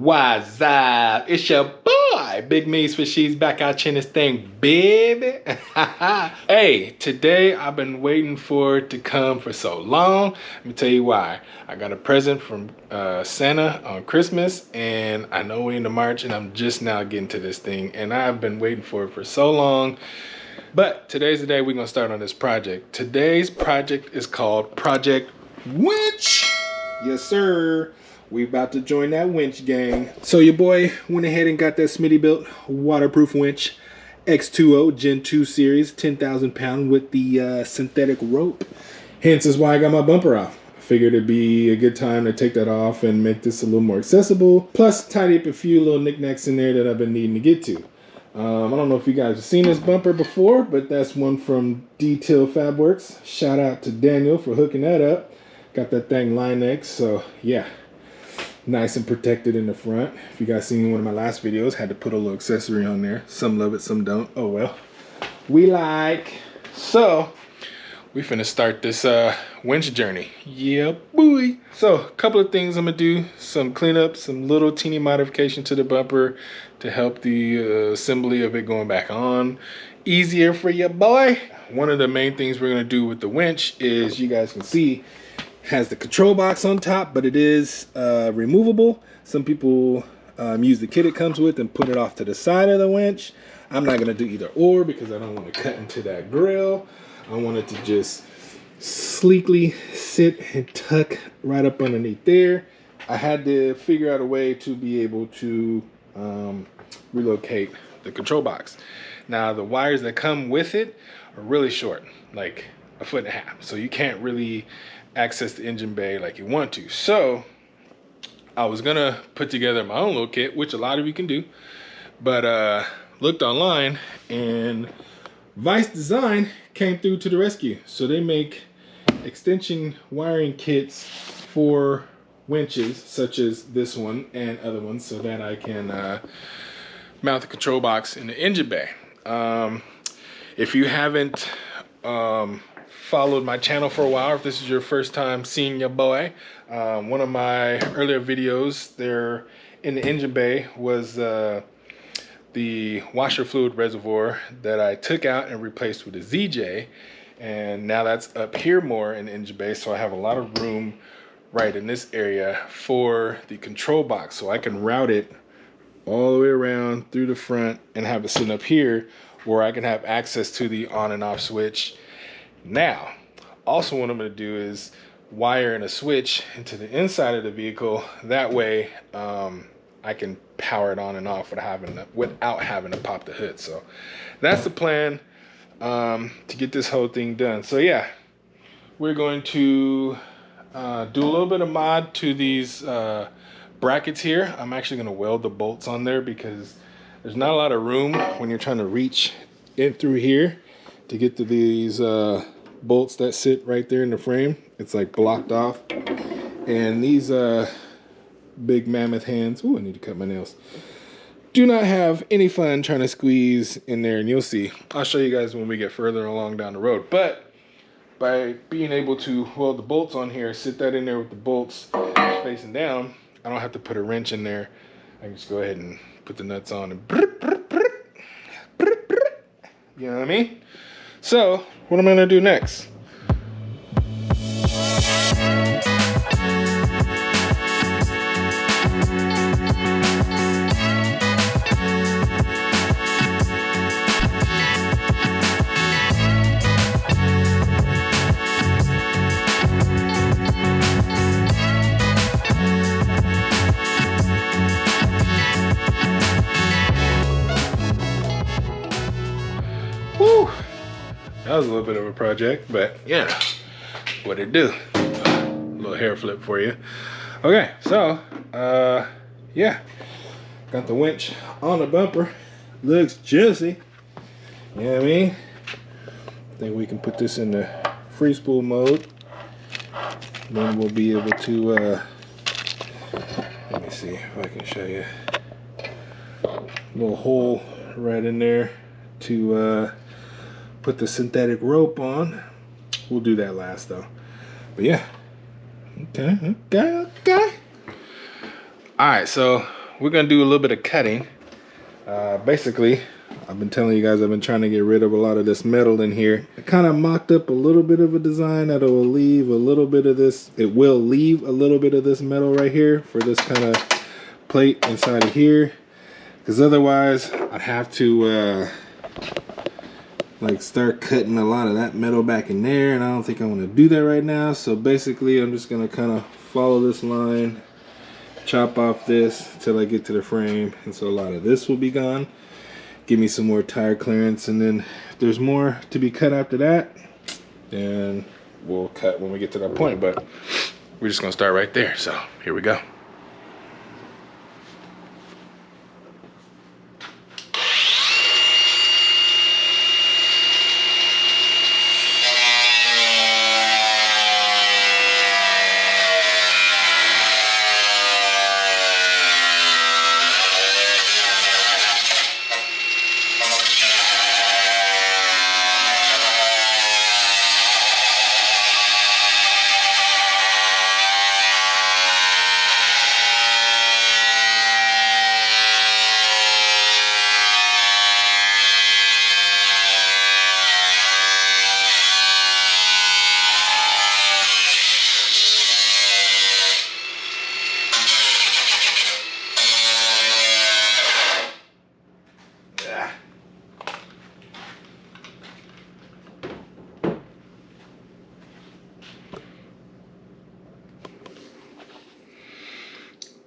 What's up? It's your boy, Big Me's for She's back out in this thing, baby. Hey, today I've been waiting for it to come for so long. Let me tell you why. I got a present from Santa on Christmas, and I know we're into March, and I'm just now getting to this thing, and I've been waiting for it for so long. But today's the day we're gonna start on this project. Today's project is called Project Winch. Yes, sir. We about to join that winch gang. So your boy went ahead and got that Smittybilt waterproof winch X20 Gen 2 series, 10,000 pound with the synthetic rope. Hence is why I got my bumper off. I figured it'd be a good time to take that off and make this a little more accessible. Plus tidy up a few little knickknacks in there that I've been needing to get to. I don't know if you guys have seen this bumper before, but that's one from D.Till Fabworks. Shout out to Daniel for hooking that up. Got that thing Line-X, so yeah. Nice and protected in the front. If you guys seen one of my last videos, had to put a little accessory on there. Some love it, some don't. Oh well. We like. So, we finna start this winch journey. Yeah, boy. So, a couple of things I'm gonna do. Some cleanup, some little teeny modification to the bumper to help the assembly of it going back on easier for your boy. One of the main things we're gonna do with the winch is, you guys can see, has the control box on top, but it is removable. Some people use the kit it comes with and put it off to the side of the winch. I'm not gonna do either or because I don't want to cut into that grill. I want it to just sleekly sit and tuck right up underneath there. I had to figure out a way to be able to relocate the control box. Now the wires that come with it are really short, like 1.5 feet. So you can't really access the engine bay like you want to. So I was gonna put together my own little kit, which a lot of you can do, but looked online and Vice Design came through to the rescue. So they make extension wiring kits for winches such as this one and other ones so that I can mount the control box in the engine bay. If you haven't followed my channel for a while, if this is your first time seeing your boy, one of my earlier videos there in the engine bay was the washer fluid reservoir that I took out and replaced with a ZJ, and now that's up here more in the engine bay, so I have a lot of room right in this area for the control box, so I can route it all the way around through the front and have it sitting up here where I can have access to the on and off switch. Now, also what I'm going to do is wire in a switch into the inside of the vehicle. That way, I can power it on and off without having to pop the hood. So that's the plan to get this whole thing done. So yeah, we're going to do a little bit of mod to these brackets here. I'm actually going to weld the bolts on there because there's not a lot of room when you're trying to reach in through here to get to these bolts that sit right there in the frame. It's like blocked off, and these big mammoth hands, ooh, I need to cut my nails, do not have any fun trying to squeeze in there, and you'll see. I'll show you guys when we get further along down the road. But by being able to weld the bolts on here, sit that in there with the bolts facing down, I don't have to put a wrench in there. I can just go ahead and put the nuts on and you know what I mean? So, what am I gonna do next? Woo! That was a little bit of a project, but yeah, what it do? A little hair flip for you. Okay, so yeah, got the winch on the bumper. Looks juicy. You know what I mean? I think we can put this in the free spool mode. Then we'll be able to let me see if I can show you. A little hole right in there to put the synthetic rope on. We'll do that last though. But yeah. Okay. All right, so we're gonna do a little bit of cutting. Basically, I've been telling you guys I've been trying to get rid of a lot of this metal in here. I kind of mocked up a little bit of a design that will leave a little bit of this. It will leave a little bit of this metal right here for this kind of plate inside of here. Because otherwise, I'd have to like start cutting a lot of that metal back in there, and I don't think I want to do that right now. So basically, I'm just gonna kind of follow this line, chop off this till I get to the frame, and so a lot of this will be gone. Give me some more tire clearance, and then if there's more to be cut after that, then we'll cut when we get to that point. But we're just gonna start right there. So here we go.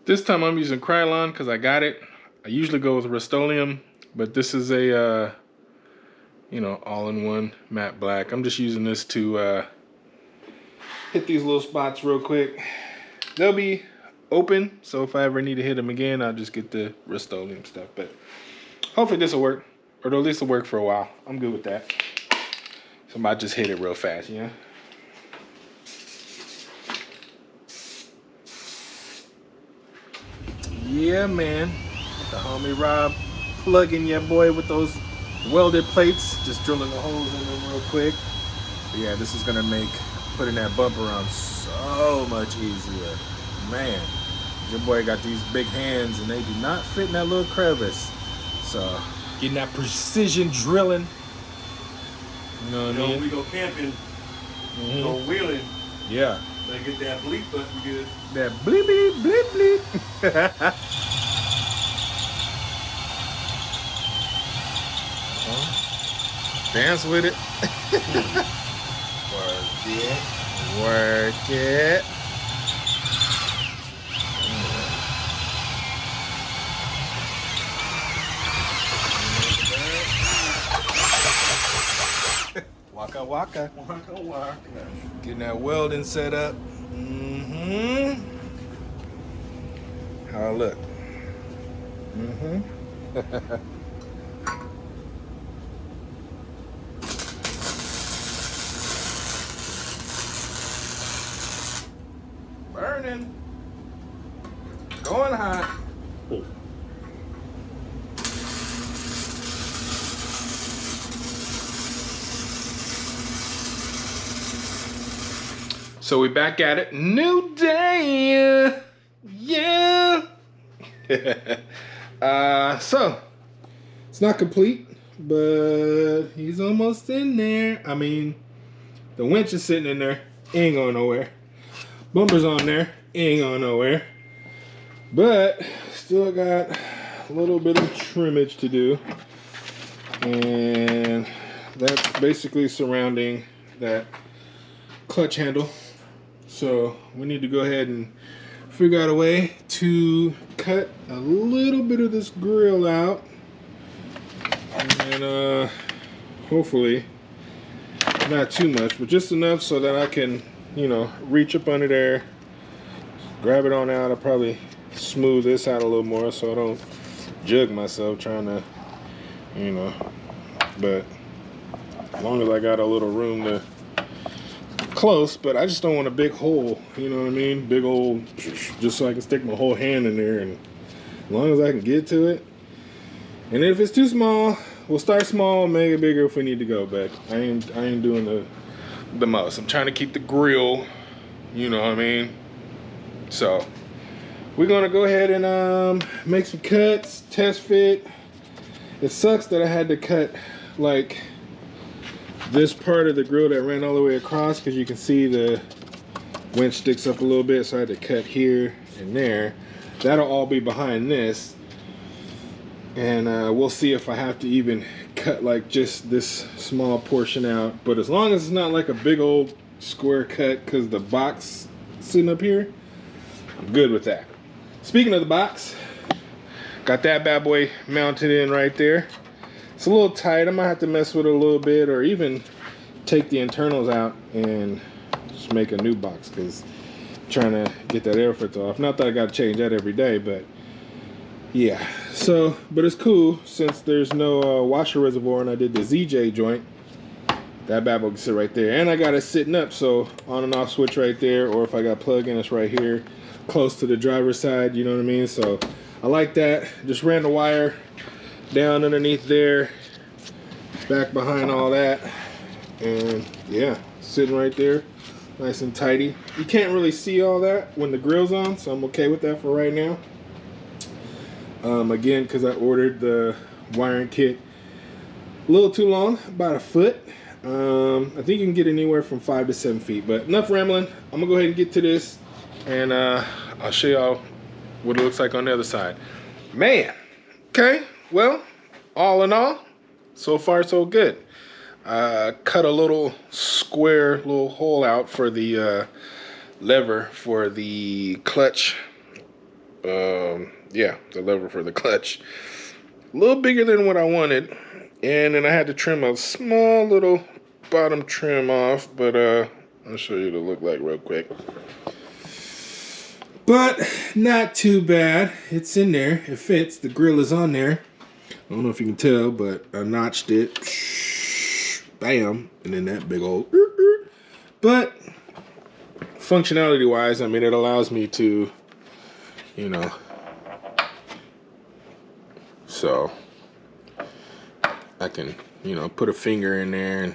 This time I'm using Krylon because I got it. I usually go with Rust-Oleum, but this is a, you know, all-in-one matte black. I'm just using this to hit these little spots real quick. They'll be open, so if I ever need to hit them again, I'll just get the Rust-Oleum stuff. But hopefully this will work, or at least it'll work for a while. I'm good with that. So I might just hit it real fast, you know? Yeah, man. The homie Rob plugging your boy with those welded plates, just drilling the holes in them real quick. But yeah, this is gonna make putting that bumper on so much easier. Man, your boy got these big hands and they do not fit in that little crevice. So getting that precision drilling. You know what I mean? We go camping, go wheeling. Yeah. They get that bleep button good. That bleep bleep bleep bleep. Dance with it. Work it. Work it. Waka waka. Waka waka. Getting that welding set up. How I look. Burning. Going hot. Oh. So we back at it. New day. Yeah. So it's not complete, but he's almost in there. I mean, the winch is sitting in there. Ain't going nowhere. Bumper's on there. Ain't going nowhere. But still got a little bit of trimmage to do. And that's basically surrounding that clutch handle. So we need to go ahead and figure out a way to cut a little bit of this grill out. And hopefully not too much, but just enough so that I can, you know, reach up under there, grab it on out. I'll probably smooth this out a little more so I don't jug myself trying to, you know, but as long as I got a little room to close, but I just don't want a big hole, you know what I mean? Big old, just so I can stick my whole hand in there, and as long as I can get to it. And if it's too small, we'll start small and make it bigger if we need to go, but I ain't doing the most. I'm trying to keep the grill, you know what I mean? So we're gonna go ahead and make some cuts, test fit. It sucks that I had to cut like this part of the grill that ran all the way across, because you can see the winch sticks up a little bit, so I had to cut here and there. That'll all be behind this, and we'll see if I have to even cut like just this small portion out. But as long as it's not like a big old square cut, because the box sitting up here, I'm good with that. Speaking of the box, got that bad boy mounted in right there. It's a little tight. I might have to mess with it a little bit, or even take the internals out and just make a new box, because I'm trying to get that air filter off. Not that I got to change that every day, but yeah. So, but it's cool since there's no washer reservoir, and I did the ZJ joint. That bad boy can sit right there, and I got it sitting up, so on and off switch right there. Or if I got plug in, it's right here, close to the driver's side. You know what I mean? So I like that. Just ran the wire down underneath there, back behind all that, and yeah, sitting right there, nice and tidy. You can't really see all that when the grill's on, so I'm okay with that for right now. Again, because I ordered the wiring kit a little too long, about a foot. I think you can get anywhere from 5 to 7 feet, but enough rambling. I'm gonna go ahead and get to this, and I'll show y'all what it looks like on the other side. Man, okay, well, all in all, so far so good. Cut a little square little hole out for the lever for the clutch. Yeah, the lever for the clutch. A little bigger than what I wanted. And then I had to trim a small little bottom trim off, but I'll show you what it look like real quick. But not too bad. It's in there. It fits. The grill is on there. I don't know if you can tell, but I notched it. Bam. And then that big old. But functionality wise, I mean, it allows me to, you know, so I can, you know, put a finger in there and,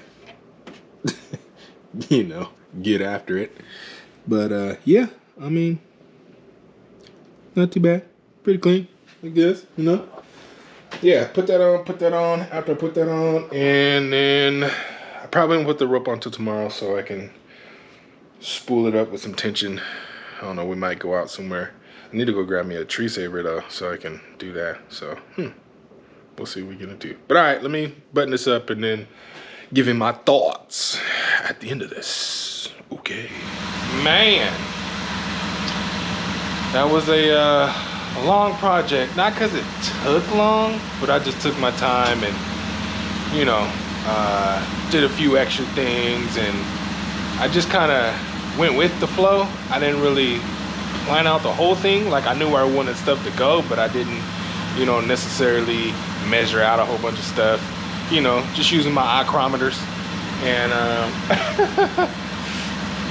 you know, get after it. But yeah, I mean, not too bad. Pretty clean, I guess, you know. Yeah, put that on. After I put that on, and then I probably won't put the rope on till tomorrow, so I can spool it up with some tension. I don't know, we might go out somewhere. I need to go grab me a tree saver though, so I can do that. So, we'll see what we're gonna do. But all right, let me button this up and then give him my thoughts at the end of this. Okay. Man, that was a long project. Not because it took long, but I just took my time and, you know, did a few extra things, and I just kind of went with the flow. I didn't really plan out the whole thing. Like, I knew where I wanted stuff to go, but I didn't, you know, necessarily measure out a whole bunch of stuff. You know, just using my micrometers and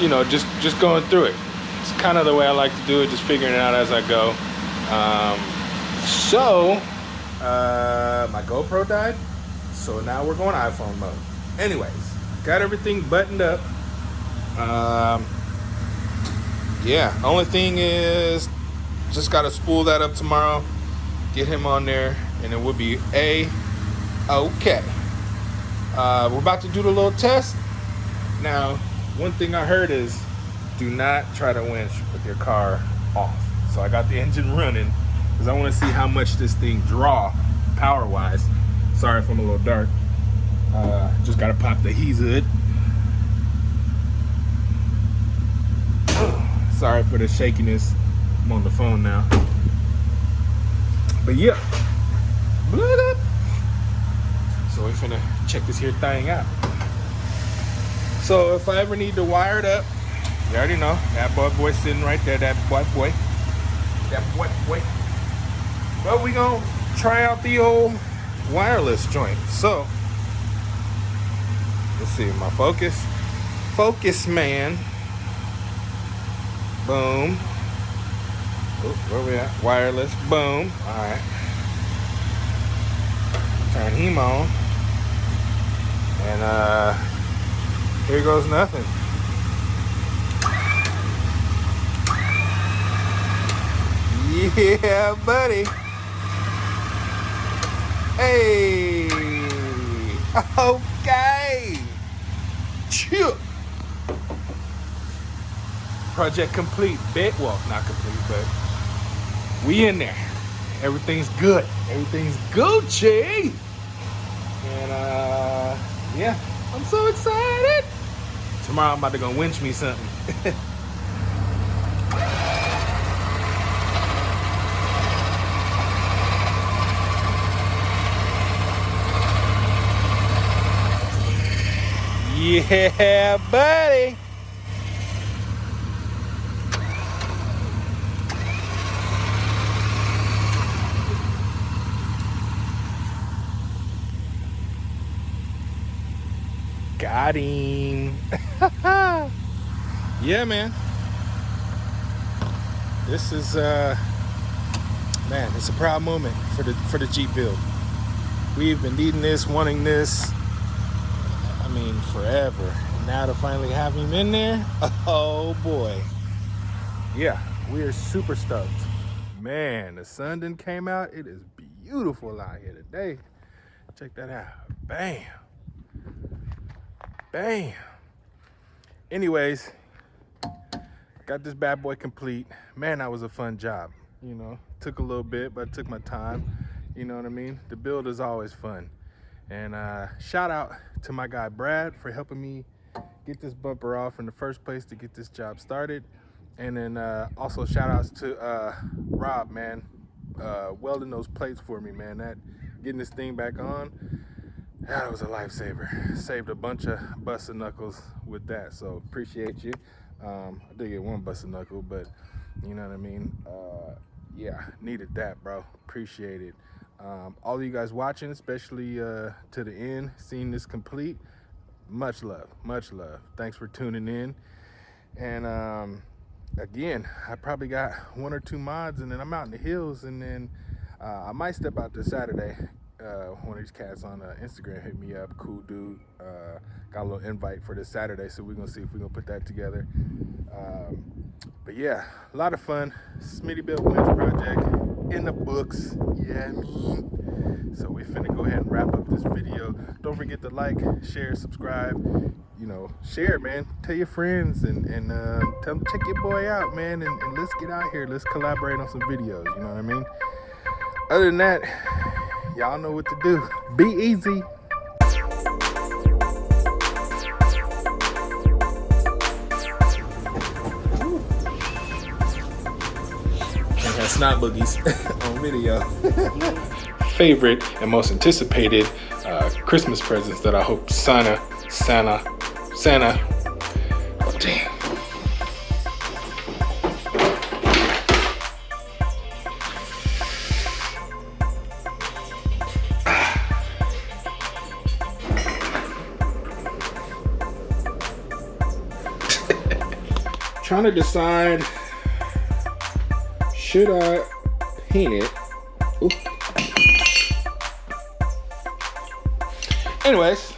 you know, just going through it. It's kind of the way I like to do it, just figuring it out as I go. So my GoPro died, so now we're going iPhone mode. Anyways, got everything buttoned up. Yeah, only thing is, just gotta spool that up tomorrow, get him on there, and it will be okay. We're about to do the little test. Now, one thing I heard is, do not try to winch with your car off. So I got the engine running, because I want to see how much this thing draw power-wise. Sorry if I'm a little dark. Just gotta pop the heat hood. Sorry for the shakiness. I'm on the phone now. But yeah. So we're finna check this here thing out. So if I ever need to wire it up, you already know, that boy sitting right there, that boy. Well, we gonna try out the old wireless joint. So, let's see, my focus man. Boom. Oh, where we at? Wireless. Boom. All right. Turn him on. And here goes nothing. Yeah, buddy. Hey. Okay. Chill. Project complete. Bet. Well, not complete, but we in there. Everything's good. Everything's Gucci. And yeah, I'm so excited. Tomorrow I'm about to go winch me something. Yeah, buddy. Got him. Yeah, man. This is man, it's a proud moment for the Jeep build. We've been needing this, wanting this, I mean, forever. And now to finally have him in there, oh boy. Yeah, we are super stoked. Man, the sun done came out. It is beautiful out here today. Check that out. Bam. Bam. Anyways, got this bad boy complete. Man, that was a fun job. You know, took a little bit, but took my time. You know what I mean? The build is always fun. And shout out to my guy Brad for helping me get this bumper off in the first place to get this job started. And then also shout outs to Rob, man, welding those plates for me, man. That getting this thing back on, that was a lifesaver. Saved a bunch of busted knuckles with that, so appreciate you. I did get one busted knuckle, but you know what I mean? Yeah, needed that, bro. Appreciate it. All of you guys watching, especially to the end, seeing this complete, much love, much love. Thanks for tuning in. And again, I probably got 1 or 2 mods, and then I'm out in the hills, and then I might step out this Saturday. One of these cats on Instagram hit me up, cool dude, got a little invite for this Saturday, so we're gonna see if we're gonna put that together. But yeah, a lot of fun. Smittybilt Winch project in the books, yeah, I mean. So we finna go ahead and wrap up this video. Don't forget to like, share, subscribe, you know, share, man. Tell your friends and tell them, check your boy out, man, and let's get out here. Let's collaborate on some videos, you know what I mean? Other than that, y'all know what to do. Be easy. And snot boogies on video. Favorite and most anticipated Christmas presents that I hope Santa. Oh, damn. Trying to decide, should I paint it? Ooh. Anyways,